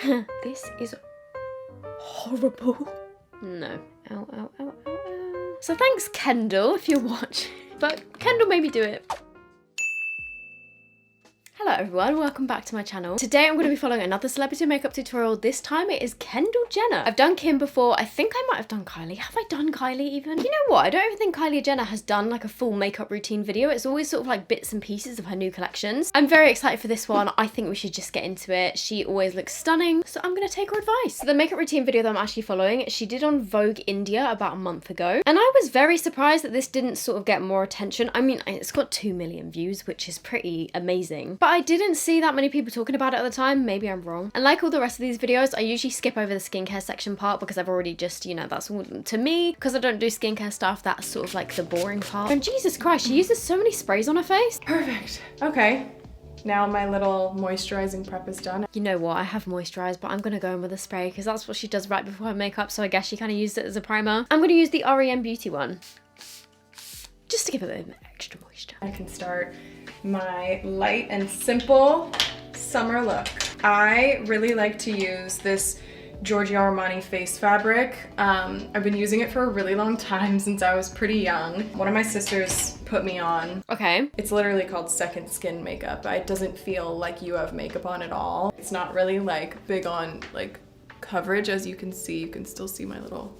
This is horrible. No. Ow, ow, ow, ow, ow. So thanks, Kendall, if you're watching. But Kendall made me do it. Hello everyone, welcome back to my channel. Today I'm going to be following another celebrity makeup tutorial. This time it is Kendall Jenner. I've done Kim before. I think I might have done Kylie. Have I done Kylie even? You know what? I don't even think Kylie Jenner has done like a full makeup routine video. It's always sort of like bits and pieces of her new collections. I'm very excited for this one. I think we should just get into it. She always looks stunning, so I'm going to take her advice. So the makeup routine video that I'm actually following, she did on Vogue India about a month ago. And I was very surprised that this didn't sort of get more attention. I mean, it's got 2 million views, which is pretty amazing. But I didn't see that many people talking about it at the time. Maybe I'm wrong. And like all the rest of these videos, I usually skip over the skincare section part because I've already just, you know, that's all to me. Because I don't do skincare stuff, that's sort of like the boring part. And Jesus Christ, she uses so many sprays on her face. Perfect. Okay. Now my little moisturizing prep is done. You know what? I have moisturized, but I'm going to go in with a spray because that's what she does right before her makeup. So I guess she kind of used it as a primer. I'm going to use the REM Beauty one. Just to give it a bit of extra moisture. I can start my light and simple summer look. I really like to use this Georgio Armani face fabric. I've been using it for a really long time, since I was pretty young. One of my sisters put me on. Okay. It's literally called second skin makeup. It doesn't feel like you have makeup on at all. It's not really like big on like coverage. As you can see, you can still see my little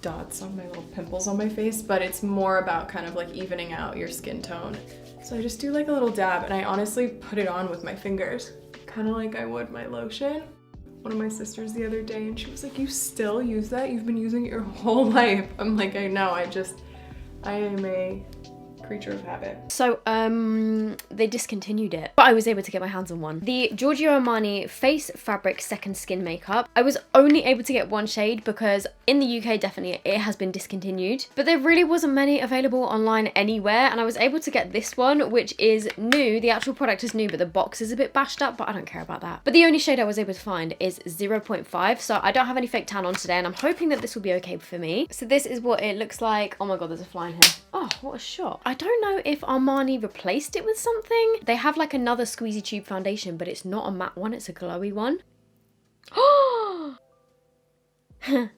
dots on my little pimples on my face, but it's more about kind of like evening out your skin tone. So I just do like a little dab, and I honestly put it on with my fingers, kind of like I would my lotion. One of my sisters the other day, and she was like, "You still use that? You've been using it your whole life." I'm like, I know, I am a creature of habit. So they discontinued it, but I was able to get my hands on one. The Giorgio Armani face fabric second skin makeup. I was only able to get one shade because in the UK definitely it has been discontinued, but there really wasn't many available online anywhere, and I was able to get this one, which is new. The actual product is new, but the box is a bit bashed up, but I don't care about that. But the only shade I was able to find is 0.5, so I don't have any fake tan on today, and I'm hoping that this will be okay for me. So this is what it looks like. Oh my god, there's a fly in here. Oh, what a shot. I don't know if Armani replaced it with something. They have like another squeezy tube foundation, but it's not a matte one, it's a glowy one. Oh!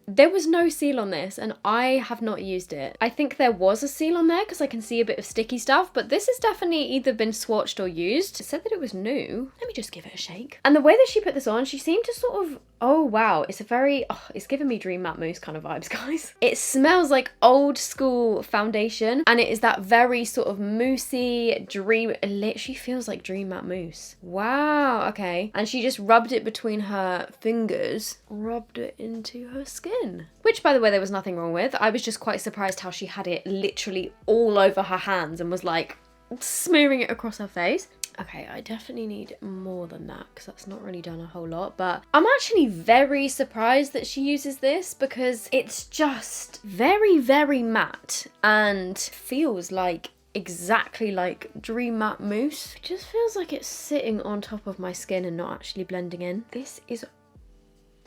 There was no seal on this, and I have not used it. I think there was a seal on there because I can see a bit of sticky stuff, but this has definitely either been swatched or used. It said that it was new. Let me just give it a shake. And the way that she put this on, she seemed to sort of, oh wow, it's a very, it's giving me Dream Matte Mousse kind of vibes, guys. It smells like old school foundation, and it is that very sort of moussey dream, it literally feels like Dream Matte Mousse. Wow, okay. And she just rubbed it between her fingers, rubbed it into her skin. Which, by the way, there was nothing wrong with. I was just quite surprised how she had it literally all over her hands and was like smearing it across her face. Okay, I definitely need more than that because that's not really done a whole lot, but I'm actually very surprised that she uses this because it's just very, very matte and feels like exactly like Dream Matte Mousse. It just feels like it's sitting on top of my skin and not actually blending in. This is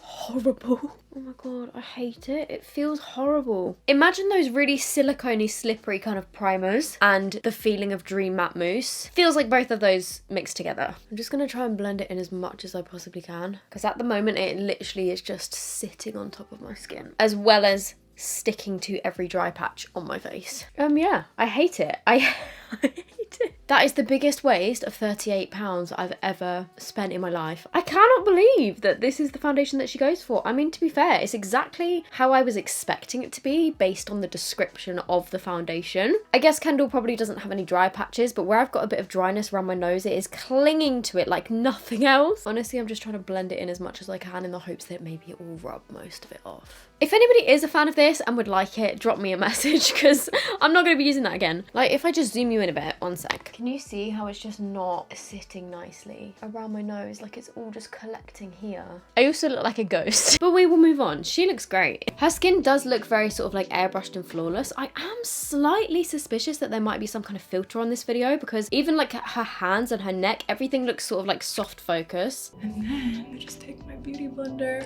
horrible. Oh my god, I hate it. It feels horrible. Imagine those really silicone-y, slippery kind of primers and the feeling of Dream Matte Mousse. Feels like both of those mixed together. I'm just gonna try and blend it in as much as I possibly can because at the moment it literally is just sitting on top of my skin as well as sticking to every dry patch on my face. Yeah, I hate it. I hate it. That is the biggest waste of £38 I've ever spent in my life. I cannot believe that this is the foundation that she goes for. I mean, to be fair, it's exactly how I was expecting it to be based on the description of the foundation. I guess Kendall probably doesn't have any dry patches, but where I've got a bit of dryness around my nose, it is clinging to it like nothing else. Honestly, I'm just trying to blend it in as much as I can in the hopes that maybe it will rub most of it off. If anybody is a fan of this and would like it, drop me a message because I'm not going to be using that again. Like, if I just zoom you in a bit, one sec. Can you see how it's just not sitting nicely around my nose? Like, it's all just collecting here. I also look like a ghost. But we will move on. She looks great. Her skin does look very sort of like airbrushed and flawless. I am slightly suspicious that there might be some kind of filter on this video because even like her hands and her neck, everything looks sort of like soft focus. And then I just take my beauty blender.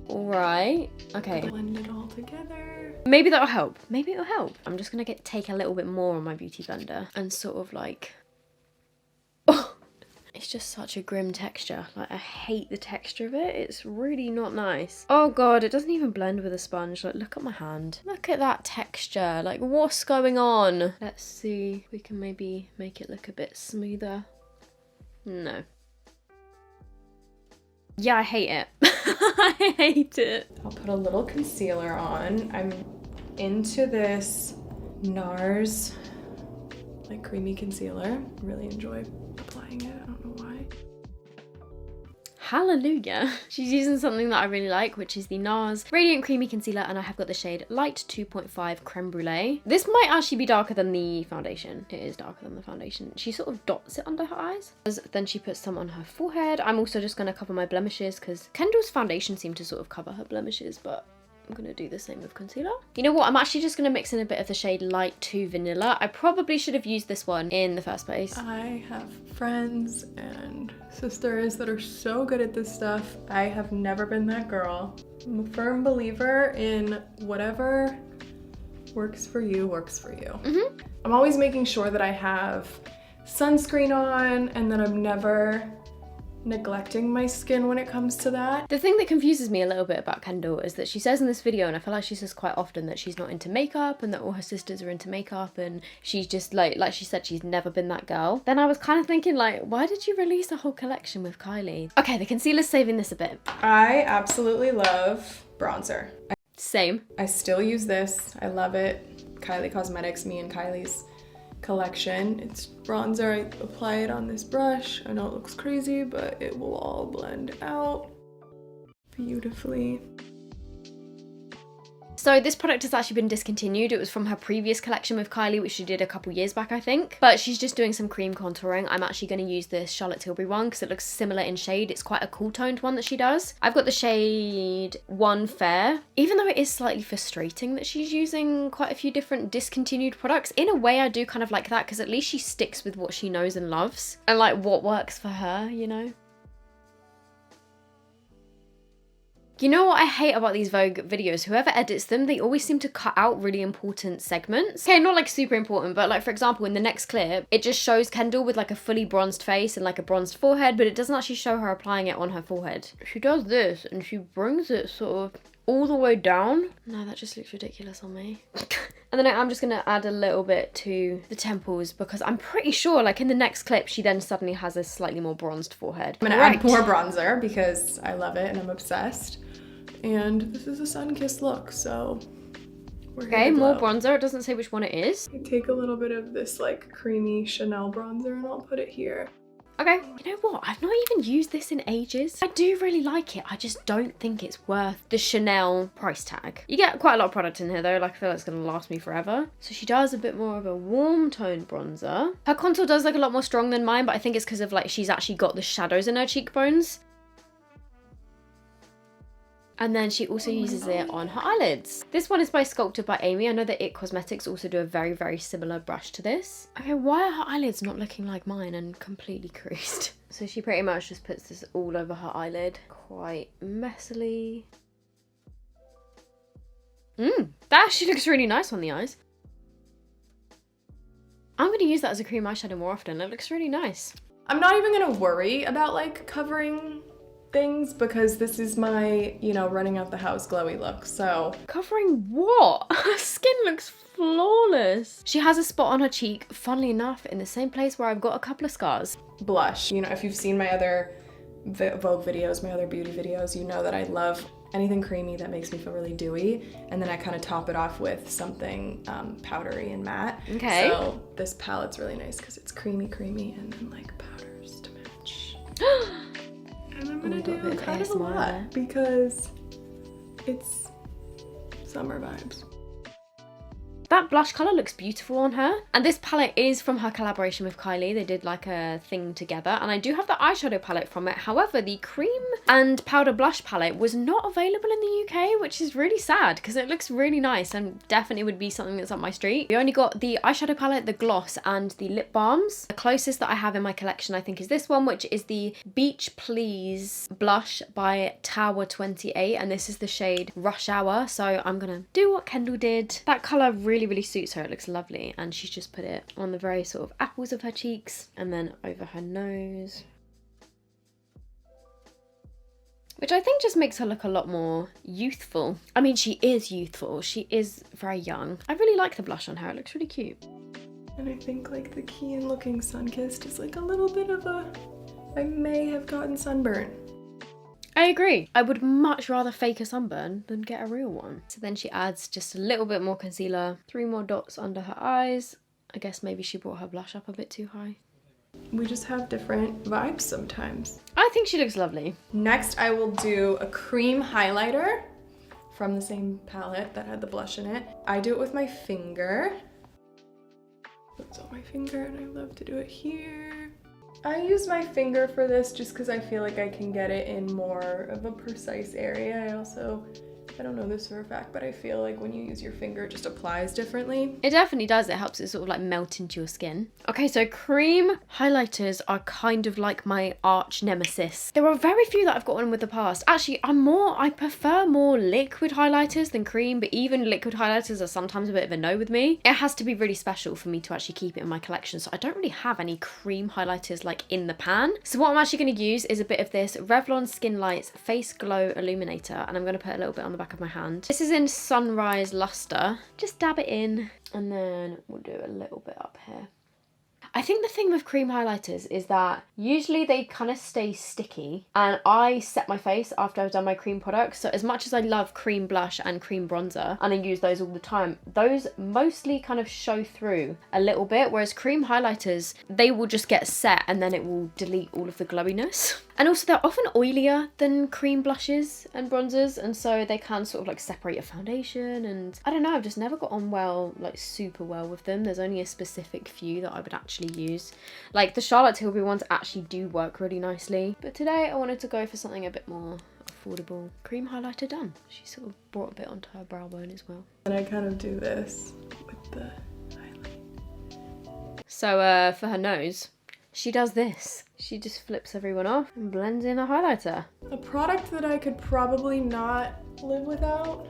Right, okay. Blend it all together. Maybe that'll help. Maybe it'll help. I'm just gonna take a little bit more on my beauty blender and sort of like, oh, It's just such a grim texture. Like, I hate the texture of it. It's really not nice. Oh god, it doesn't even blend with a sponge. Like, look at my hand. Look at that texture. Like, what's going on? Let's see if we can maybe make it look a bit smoother. No. Yeah, I hate it. I hate it. I'll put a little concealer on. I'm into this NARS, like, creamy concealer. Really enjoy applying it. I don't know why. Hallelujah. She's using something that I really like, which is the NARS Radiant Creamy Concealer, and I have got the shade Light 2.5 Creme Brulee. This might actually be darker than the foundation. It is darker than the foundation. She sort of dots it under her eyes. Then she puts some on her forehead. I'm also just going to cover my blemishes because Kendall's foundation seemed to sort of cover her blemishes, but I'm going to do the same with concealer. You know what? I'm actually just going to mix in a bit of the shade Light 2 Vanilla. I probably should have used this one in the first place. I have friends and sisters that are so good at this stuff. I have never been that girl. I'm a firm believer in whatever works for you, works for you. I'm always making sure that I have sunscreen on and that I'm never neglecting my skin when it comes to that. The thing that confuses me a little bit about Kendall is that she says in this video, and I feel like she says quite often, that she's not into makeup and that all her sisters are into makeup, and she's just like she said, she's never been that girl. Then I was kind of thinking, like, why did you release a whole collection with Kylie? Okay, the concealer's saving this a bit. I absolutely love bronzer. Same. I still use this. I love it. Kylie Cosmetics, me and Kylie's collection. It's bronzer. I apply it on this brush. I know it looks crazy, but it will all blend out beautifully. So this product has actually been discontinued. It was from her previous collection with Kylie, which she did a couple years back, I think. But she's just doing some cream contouring. I'm actually going to use this Charlotte Tilbury one because it looks similar in shade. It's quite a cool toned one that she does. I've got the shade 1 Fair. Even though it is slightly frustrating that she's using quite a few different discontinued products, in a way I do kind of like that because at least she sticks with what she knows and loves and like what works for her, you know? You know what I hate about these Vogue videos? Whoever edits them, they always seem to cut out really important segments. Okay, not like super important, but like for example, in the next clip, it just shows Kendall with like a fully bronzed face and like a bronzed forehead, but it doesn't actually show her applying it on her forehead. She does this and she brings it sort of all the way down. No, that just looks ridiculous on me. And then I'm just gonna add a little bit to the temples because I'm pretty sure like in the next clip, she then suddenly has a slightly more bronzed forehead. I'm gonna add more bronzer because I love it and I'm obsessed. And this is a sun-kissed look, so we're okay, more bronzer. It doesn't say which one it is. I take a little bit of this like creamy Chanel bronzer and I'll put it here. Okay, you know what? I've not even used this in ages. I do really like it. I just don't think it's worth the Chanel price tag. You get quite a lot of product in here though. Like I feel like it's gonna last me forever. So she does a bit more of a warm toned bronzer. Her contour does look a lot more strong than mine, but I think it's because of like she's actually got the shadows in her cheekbones. And then she also uses it on her eyelids. This one is by Sculpted by Amy. I know that IT Cosmetics also do a very, very similar brush to this. Okay, why are her eyelids not looking like mine and completely creased? So she pretty much just puts this all over her eyelid quite messily. That actually looks really nice on the eyes. I'm going to use that as a cream eyeshadow more often. It looks really nice. I'm not even going to worry about like covering things because this is my, you know, running out the house glowy look, so. Covering what? Her skin looks flawless. She has a spot on her cheek, funnily enough, in the same place where I've got a couple of scars. Blush. You know, if you've seen my other Vogue videos, my other beauty videos, you know that I love anything creamy that makes me feel really dewy, and then I kind of top it off with something powdery and matte. Okay. So this palette's really nice because it's creamy, and then like powders to match. And I'm gonna do kind of a lot because it's summer vibes. That blush colour looks beautiful on her. And this palette is from her collaboration with Kylie. They did like a thing together. And I do have the eyeshadow palette from it. However, the cream and powder blush palette was not available in the UK, which is really sad because it looks really nice and definitely would be something that's up my street. We only got the eyeshadow palette, the gloss, and the lip balms. The closest that I have in my collection, I think, is this one, which is the Beach Please blush by Tower 28. And this is the shade Rush Hour. So I'm gonna do what Kendall did. That colour really suits her. It looks lovely, and she's just put it on the very sort of apples of her cheeks and then over her nose. which I think just makes her look a lot more youthful. I mean, she is youthful. She is very young. I really like the blush on her. It looks really cute. And I think like the key in looking sun-kissed is like a little bit of a, I may have gotten sunburn. I agree. I would much rather fake a sunburn than get a real one. So then she adds just a little bit more concealer, 3 more dots under her eyes. I guess maybe she brought her blush up a bit too high. We just have different vibes sometimes. I think she looks lovely. Next, I will do a cream highlighter from the same palette that had the blush in it. I do it with my finger. It's on my finger and I love to do it here. I use my finger for this just because I feel like I can get it in more of a precise area. I don't know this for a fact, but I feel like when you use your finger, it just applies differently. It definitely does. It helps it sort of like melt into your skin. Okay, so cream highlighters are kind of like my arch nemesis. There are very few that I've gotten with the past. Actually, I prefer more liquid highlighters than cream, but even liquid highlighters are sometimes a bit of a no with me. It has to be really special for me to actually keep it in my collection, so I don't really have any cream highlighters like in the pan. So what I'm actually going to use is a bit of this Revlon Skin Lights Face Glow Illuminator, and I'm going to put a little bit on the back of my hand. This is in Sunrise Luster. Just dab it in and then we'll do a little bit up here. I think the thing with cream highlighters is that usually they kind of stay sticky, and I set my face after I've done my cream products. So as much as I love cream blush and cream bronzer and I use those all the time, those mostly kind of show through a little bit, whereas cream highlighters, they will just get set and then it will delete all of the glowiness. And also they're often oilier than cream blushes and bronzers, and so they can sort of like separate a foundation, and I don't know, I've just never got on well, like super well with them. There's only a specific few that I would actually use. Like the Charlotte Tilbury ones actually do work really nicely, but today I wanted to go for something a bit more affordable. Cream highlighter done. She sort of brought a bit onto her brow bone as well. And I kind of do this with the highlight. So for her nose, she does this. She just flips everyone off and blends in a highlighter. A product that I could probably not live without.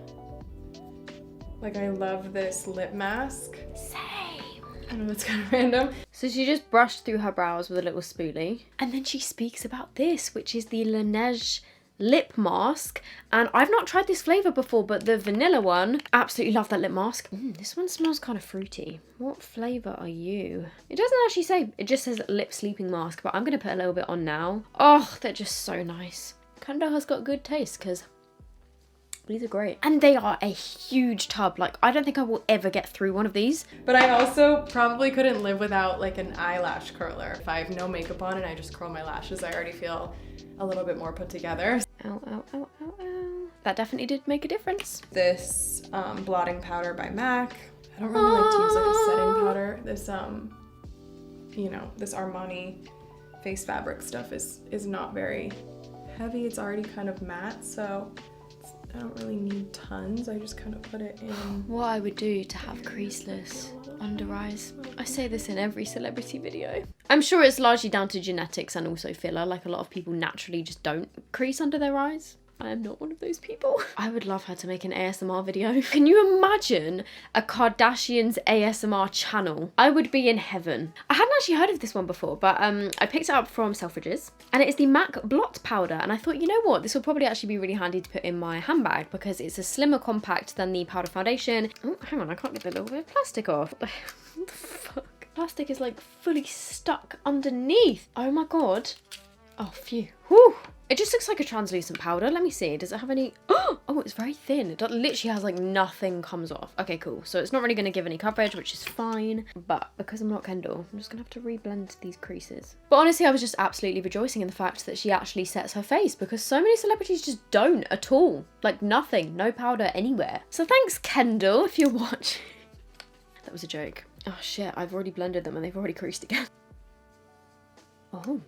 Like, I love this lip mask. Same. I know that's kind of random. So she just brushed through her brows with a little spoolie. And then she speaks about this, which is the Laneige lip mask. And I've not tried this flavour before, but the vanilla one, absolutely love that lip mask. This one smells kind of fruity. What flavour are you? It doesn't actually say, it just says lip sleeping mask, but I'm going to put a little bit on now. Oh, they're just so nice. Kendall has got good taste because these are great. And they are a huge tub. Like, I don't think I will ever get through one of these. But I also probably couldn't live without like an eyelash curler. If I have no makeup on and I just curl my lashes, I already feel a little bit more put together. Ow, ow, ow, ow, ow. That definitely did make a difference. This blotting powder by MAC. I don't really like to use like a setting powder. This, you know, this Armani face fabric stuff is not very heavy. It's already kind of matte, so I don't really need tons. I just kind of put it in. What I would do to have creaseless under eyes. I say this in every celebrity video. I'm sure it's largely down to genetics and also filler. Like, a lot of people naturally just don't crease under their eyes. I am not one of those people. I would love her to make an ASMR video. Can you imagine a Kardashian's ASMR channel? I would be in heaven. I hadn't actually heard of this one before, but I picked it up from Selfridges, and it is the MAC Blot Powder. And I thought, you know what? This will probably actually be really handy to put in my handbag because it's a slimmer compact than the powder foundation. Oh, hang on, I can't get the little bit of plastic off. What the fuck? Plastic is like fully stuck underneath. Oh my God. Oh, phew. Whew. It just looks like a translucent powder. Let me see. Does it have any... Oh, it's very thin. It literally has like nothing comes off. Okay, cool. So it's not really going to give any coverage, which is fine. But because I'm not Kendall, I'm just going to have to reblend these creases. But honestly, I was just absolutely rejoicing in the fact that she actually sets her face, because so many celebrities just don't at all. Like nothing. No powder anywhere. So thanks, Kendall, if you're watching. That was a joke. Oh shit, I've already blended them and they've already creased again. Oh.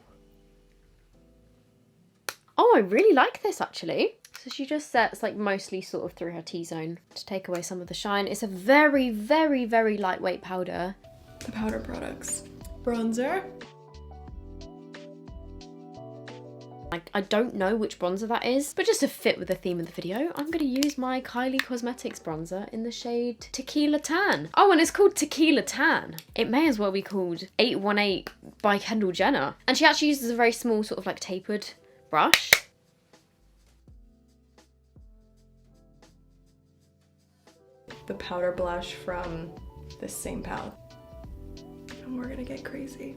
Oh, I really like this actually. So she just sets like mostly sort of through her T-zone to take away some of the shine. It's a very, very, very lightweight powder. The powder products. Bronzer. I don't know which bronzer that is, but just to fit with the theme of the video, I'm going to use my Kylie Cosmetics bronzer in the shade Tequila Tan. Oh, and it's called Tequila Tan. It may as well be called 818 by Kendall Jenner. And she actually uses a very small sort of like tapered brush. the powder blush from this same palette. And we're gonna get crazy.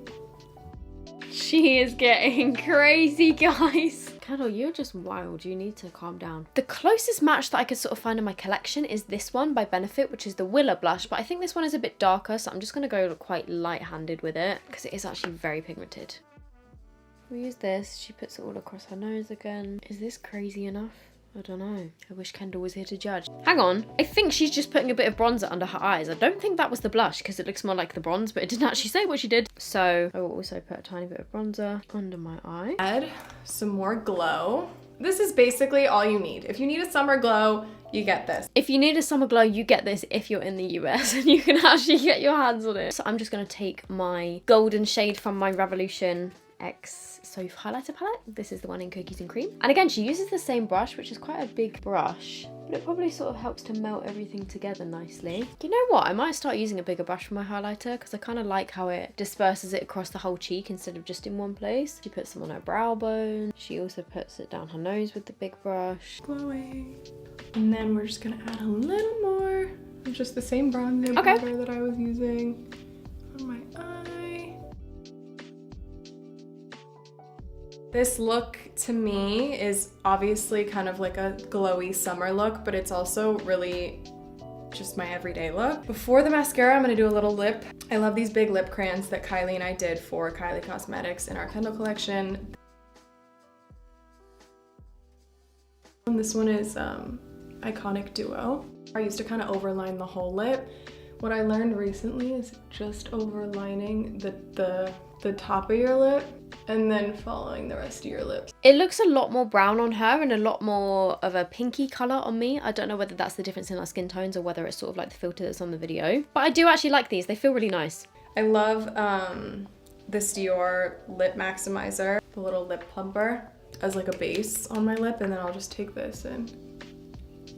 She is getting crazy, guys. Kendall, you're just wild. You need to calm down. The closest match that I could sort of find in my collection is this one by Benefit, which is the Willa blush, but I think this one is a bit darker, so I'm just gonna go quite light-handed with it because it is actually very pigmented. We use this. She puts it all across her nose again. Is this crazy enough? I don't know. I wish Kendall was here to judge. Hang on. I think she's just putting a bit of bronzer under her eyes. I don't think that was the blush because it looks more like the bronze, but it didn't actually say what she did. So I will also put a tiny bit of bronzer under my eye. Add some more glow. This is basically all you need. If you need a summer glow, you get this. If you need a summer glow, you get this if you're in the US and you can actually get your hands on it. So I'm just going to take my golden shade from my Revolution X SOPH highlighter palette. This is the one in Cookies and Cream. And again, she uses the same brush, which is quite a big brush, but it probably sort of helps to melt everything together nicely. You know what? I might start using a bigger brush for my highlighter because I kind of like how it disperses it across the whole cheek instead of just in one place. She puts some on her brow bone. She also puts it down her nose with the big brush. Glowing. And then we're just gonna add a little more of just the same bronzing powder that I was using on my eye. This look to me is obviously kind of like a glowy summer look, but it's also really just my everyday look. Before the mascara, I'm gonna do a little lip. I love these big lip crayons that Kylie and I did for Kylie Cosmetics in our Kendall collection. And this one is Iconic Duo. I used to kind of overline the whole lip. What I learned recently is just overlining the top of your lip and then following the rest of your lips. It looks a lot more brown on her and a lot more of a pinky colour on me. I don't know whether that's the difference in our skin tones or whether it's sort of like the filter that's on the video. But I do actually like these. They feel really nice. I love this Dior Lip Maximizer, the little lip plumper, as like a base on my lip, and then I'll just take this and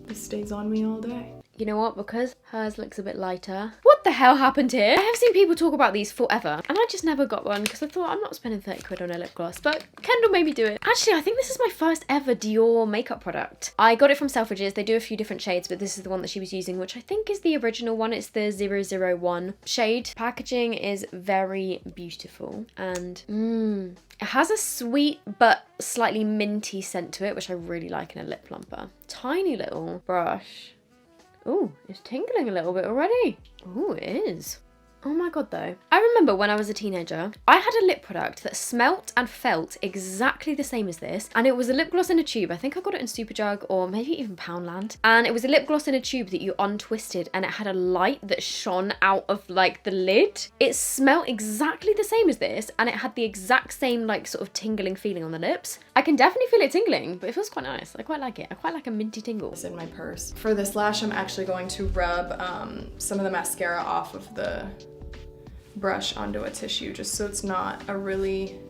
this stays on me all day. You know what? Because hers looks a bit lighter. What the hell happened here? I have seen people talk about these forever, and I just never got one because I thought I'm not spending 30 quid on a lip gloss, but Kendall made me do it. Actually, I think this is my first ever Dior makeup product. I got it from Selfridges. They do a few different shades, but this is the one that she was using, which I think is the original one. It's the 001 shade. Packaging is very beautiful, and it has a sweet but slightly minty scent to it, which I really like in a lip plumper. Tiny little brush. Ooh, it's tingling a little bit already. Ooh, it is. Oh my god though. I remember when I was a teenager, I had a lip product that smelt and felt exactly the same as this, and it was a lip gloss in a tube. I think I got it in Superdrug or maybe even Poundland. And it was a lip gloss in a tube that you untwisted and it had a light that shone out of like the lid. It smelled exactly the same as this and it had the exact same like sort of tingling feeling on the lips. I can definitely feel it tingling, but it feels quite nice. I quite like it. I quite like a minty tingle. It's in my purse. For this lash, I'm actually going to rub some of the mascara off of the brush onto a tissue just so it's not a really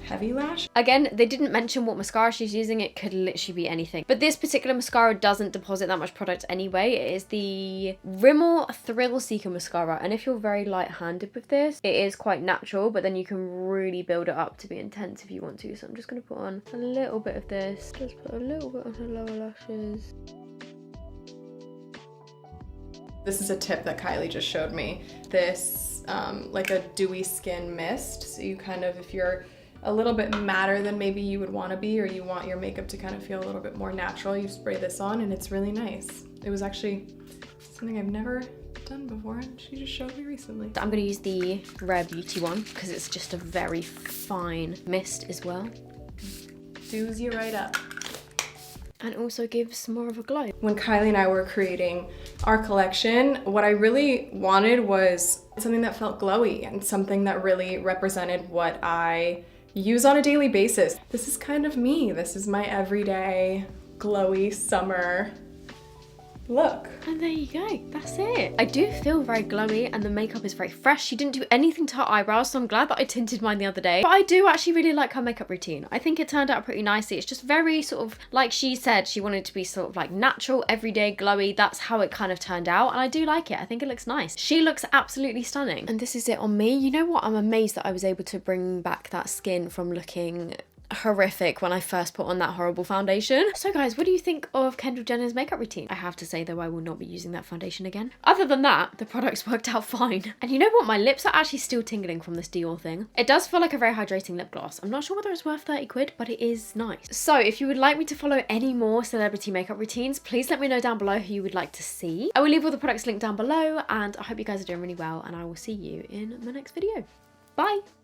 heavy lash. Again, they didn't mention what mascara she's using. It could literally be anything. But this particular mascara doesn't deposit that much product anyway. It is the Rimmel Thrill Seeker mascara. And if you're very light-handed with this, it is quite natural, but then you can really build it up to be intense if you want to. So I'm just going to put on a little bit of this. Just put a little bit on her lower lashes. This is a tip that Kylie just showed me. This, like a dewy skin mist. So you kind of, if you're a little bit madder than maybe you would want to be, or you want your makeup to kind of feel a little bit more natural, you spray this on and it's really nice. It was actually something I've never done before and she just showed me recently. I'm going to use the Rare Beauty one because it's just a very fine mist as well. Doos you right up. And also gives more of a glow. When Kylie and I were creating our collection, what I really wanted was something that felt glowy and something that really represented what I use on a daily basis. This is kind of me. This is my everyday glowy summer look. And there you go, that's it. I do feel very glowy and the makeup is very fresh. She didn't do anything to her eyebrows, so I'm glad that I tinted mine the other day. But I do actually really like her makeup routine. I think it turned out pretty nicely. It's just very sort of, like she said, she wanted to be sort of like natural, everyday, glowy. That's how it kind of turned out, and I do like it. I think it looks nice. She looks absolutely stunning. And this is it on me. You know what? I'm amazed that I was able to bring back that skin from looking horrific when I first put on that horrible foundation. So guys, what do you think of Kendall Jenner's makeup routine? I have to say though, I will not be using that foundation again. Other than that, the products worked out fine. And you know what? My lips are actually still tingling from this Dior thing. It does feel like a very hydrating lip gloss. I'm not sure whether it's worth 30 quid, but it is nice. So if you would like me to follow any more celebrity makeup routines, please let me know down below who you would like to see. I will leave all the products linked down below, and I hope you guys are doing really well, and I will see you in the next video. Bye!